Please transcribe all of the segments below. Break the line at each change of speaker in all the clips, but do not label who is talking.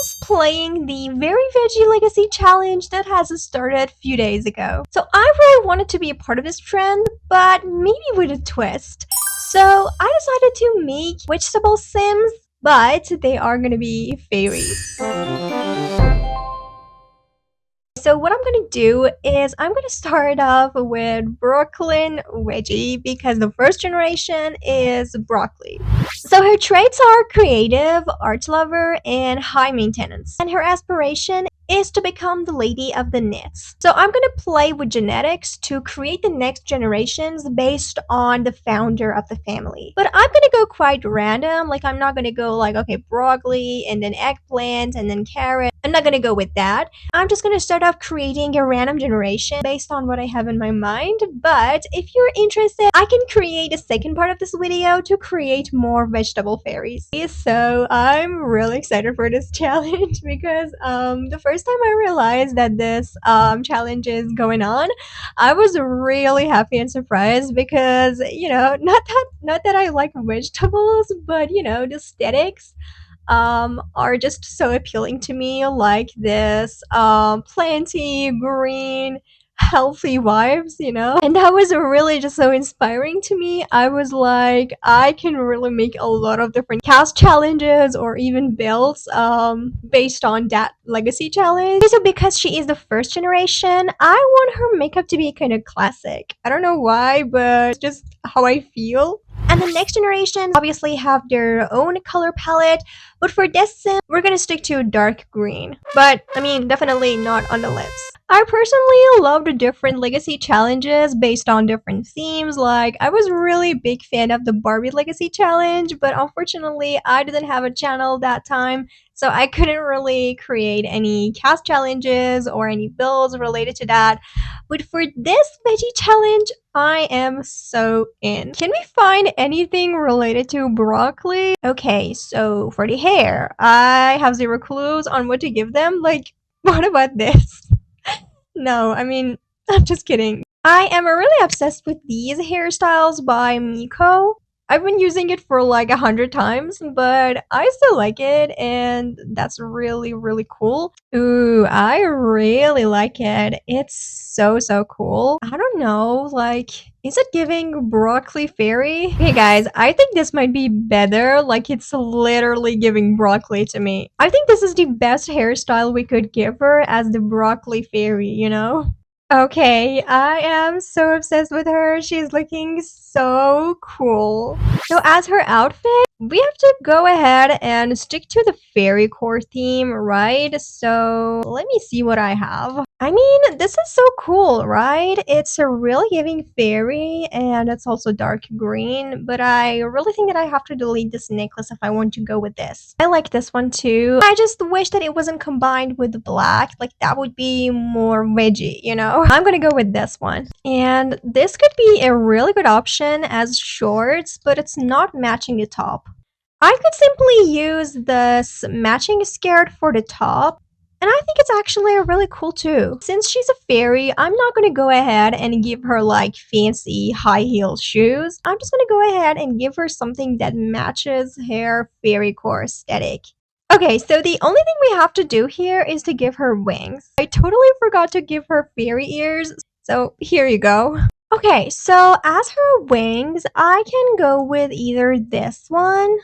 just playing the Very Veggie Legacy Challenge that has started a few days ago. So I really wanted to be a part of this trend, but maybe with a twist. So I decided to make vegetable Sims, but they are gonna be fairies. So what I'm gonna do is I'm gonna start off with Veggie because the first generation is broccoli. So her traits are creative, art lover, and high maintenance. And her aspiration is to become the lady of the knits. So I'm gonna play with genetics to create the next generations based on the founder of the family. But I'm gonna go quite random, like I'm not gonna go like, okay, broccoli, and then eggplant, and then carrot. I'm not gonna go with that. I'm just gonna start off creating a random generation based on what I have in my mind. But if you're interested, I can create a second part of this video to create more vegetable fairies. So I'm really excited for this challenge because the first time I realized that this challenge is going on, I was really happy and surprised because, you know, not that I like vegetables, but you know, the aesthetics are just so appealing to me, like this planty, green, healthy vibes, you know? And that was really just so inspiring to me. I was like, I can really make a lot of different cast challenges or even builds based on that legacy challenge. So because she is the first generation, I want her makeup to be kind of classic. I don't know why, but it's just how I feel. And the next generation obviously have their own color palette, but for this sim, we're gonna stick to dark green. But, I mean, definitely not on the lips. I personally love the different legacy challenges based on different themes. Like, I was really a big fan of the Barbie legacy challenge, but unfortunately, I didn't have a channel that time, so I couldn't really create any cast challenges or any builds related to that. But for this veggie challenge, I am so in. Can we find anything related to broccoli? Okay, so for the hair, I have zero clues on what to give them. Like, what about this? No, I mean, I'm just kidding. I am really obsessed with these hairstyles by Miko. I've been using it for like 100 times, but I still like it, and that's really, really cool. Ooh, I really like it. It's so cool. I don't know, like, is it giving broccoli fairy? Hey guys, I think this might be better. Like, it's literally giving broccoli to me. I think this is the best hairstyle we could give her as the broccoli fairy, you know? Okay, I am so obsessed with her. She's looking so cool. So as her outfit, we have to go ahead and stick to the fairy core theme, right? So let me see what I have. I mean, this is so cool, right? It's a really giving fairy, and it's also dark green, but I really think that I have to delete this necklace if I want to go with this. I like this one too. I just wish that it wasn't combined with black, like that would be more veggie, you know? I'm gonna go with this one. And this could be a really good option as shorts, but it's not matching the top. I could simply use this matching skirt for the top, and I think it's actually really cool too. Since she's a fairy, I'm not gonna go ahead and give her like fancy high heel shoes. I'm just gonna go ahead and give her something that matches her fairy core aesthetic. Okay, so the only thing we have to do here is to give her wings. I totally forgot to give her fairy ears, so here you go. Okay, so as her wings, I can go with either this one,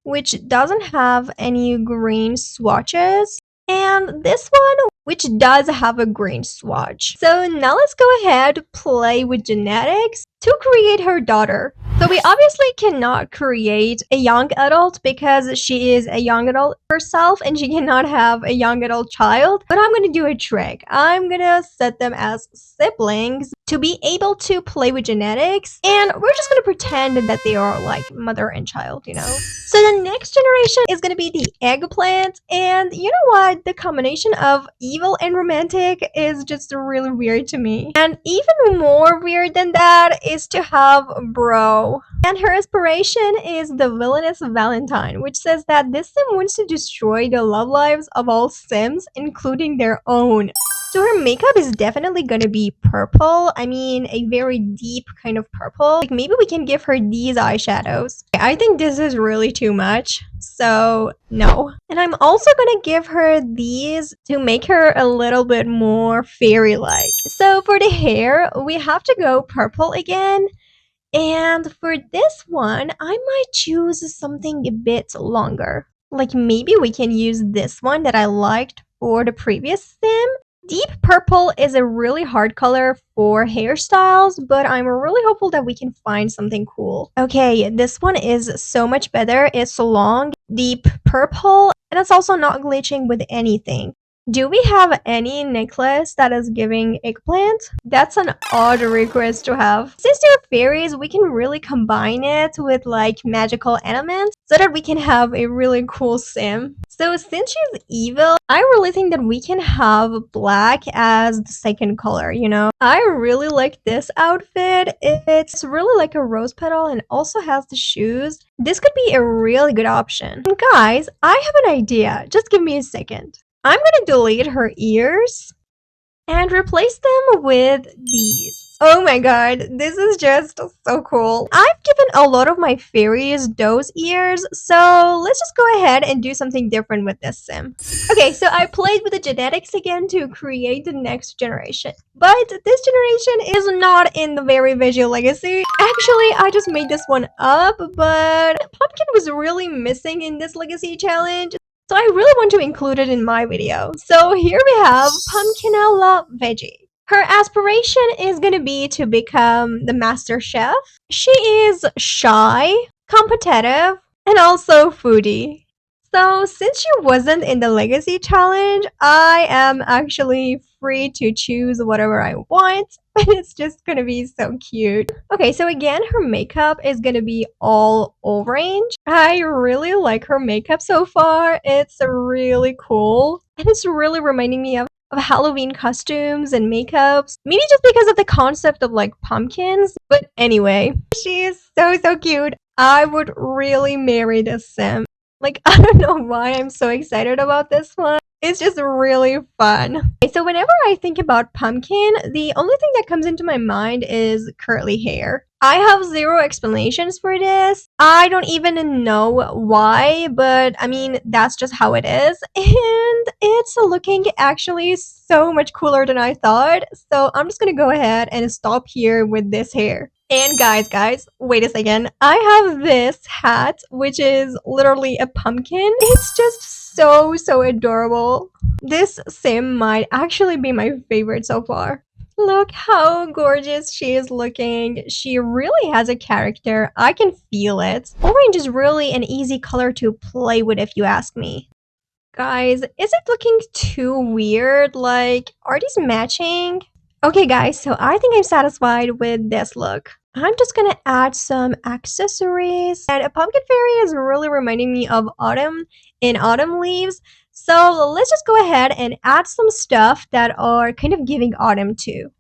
which doesn't have any green swatches, and this one, which does have a green swatch. So now let's go ahead, play with genetics to create her daughter. So we obviously cannot create a young adult because she is a young adult herself and she cannot have a young adult child. But I'm gonna do a trick. I'm gonna set them as siblings to be able to play with genetics, and we're just gonna pretend that they are like mother and child, you know? So the next generation is gonna be the eggplant, and you know what? The combination of evil and romantic is just really weird to me. And even more weird than that is to have bro. And her inspiration is the villainous Valentine, which says that this sim wants to destroy the love lives of all sims, including their own. So her makeup is definitely gonna be purple. I mean, a very deep kind of purple. Like maybe we can give her these eyeshadows. I think this is really too much. So no. And I'm also gonna give her these to make her a little bit more fairy-like. So for the hair, we have to go purple again. And for this one, I might choose something a bit longer. Like maybe we can use this one that I liked for the previous sim. Deep purple is a really hard color for hairstyles, but I'm really hopeful that we can find something cool. Okay, this one is so much better. It's long, deep purple, and it's also not glitching with anything. Do we have any necklace that is giving eggplant? That's an odd request to have. Since they're fairies, we can really combine it with like magical elements so that we can have a really cool sim. So since she's evil, I really think that we can have black as the second color, you know? I really like this outfit. It's really like a rose petal and also has the shoes. This could be a really good option. And guys, I have an idea. Just give me a second. I'm gonna delete her ears and replace them with these. Oh my god, this is just so cool. I've given a lot of my fairies those ears, so let's just go ahead and do something different with this sim. Okay, so I played with the genetics again to create the next generation. But this generation is not in the Very Veggie legacy. Actually, I just made this one up, but Pumpkin was really missing in this legacy challenge. So I really want to include it in my video. So here we have Ngntmjd. Her aspiration is going to be to become the master chef. She is shy, competitive, and also foodie. So since she wasn't in the legacy challenge, I am actually free to choose whatever I want. And it's just gonna be so cute. Okay, so again, her makeup is gonna be all orange. I really like her makeup so far. It's really cool. And it's really reminding me of Halloween costumes and makeups. Maybe just because of the concept of like pumpkins. But anyway, she is so cute. I would really marry this sim. Like, I don't know why I'm so excited about this one. It's just really fun. Okay, so whenever I think about pumpkin, the only thing that comes into my mind is curly hair. I have zero explanations for this. I don't even know why, but I mean, that's just how it is. And it's looking actually so much cooler than I thought. So I'm just gonna go ahead and stop here with this hair. And guys, wait a second. I have this hat, which is literally a pumpkin. It's just so adorable. This sim might actually be my favorite so far. Look how gorgeous she is looking. She really has a character. I can feel it. Orange is really an easy color to play with if you ask me. Guys, is it looking too weird? Like, are these matching? Okay guys, so I think I'm satisfied with this look. I'm just gonna add some accessories. And a pumpkin fairy is really reminding me of autumn in autumn leaves. So let's just go ahead and add some stuff that are kind of giving autumn too.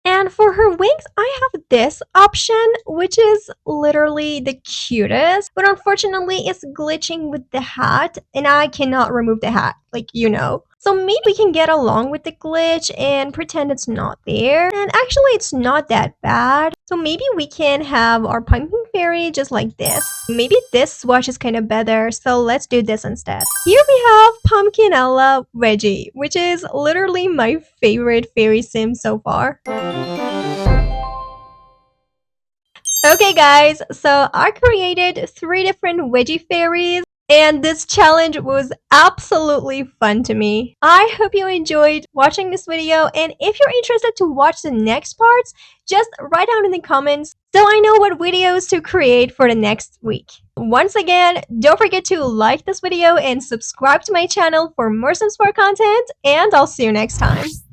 And for her wings, I have this option, which is literally the cutest. But unfortunately, it's glitching with the hat, and I cannot remove the hat, like you know. So maybe we can get along with the glitch and pretend it's not there. And actually, it's not that bad. So maybe we can have our pumpkin fairy just like this. Maybe this swatch is kind of better, so let's do this instead. Here we have Ngntmjd, which is literally my favorite fairy sim so far. Okay guys, so I created 3 different veggie fairies. And this challenge was absolutely fun to me. I hope you enjoyed watching this video, and if you're interested to watch the next parts, just write down in the comments so I know what videos to create for the next week. Once again, don't forget to like this video and subscribe to my channel for more Sims 4 content, and I'll see you next time.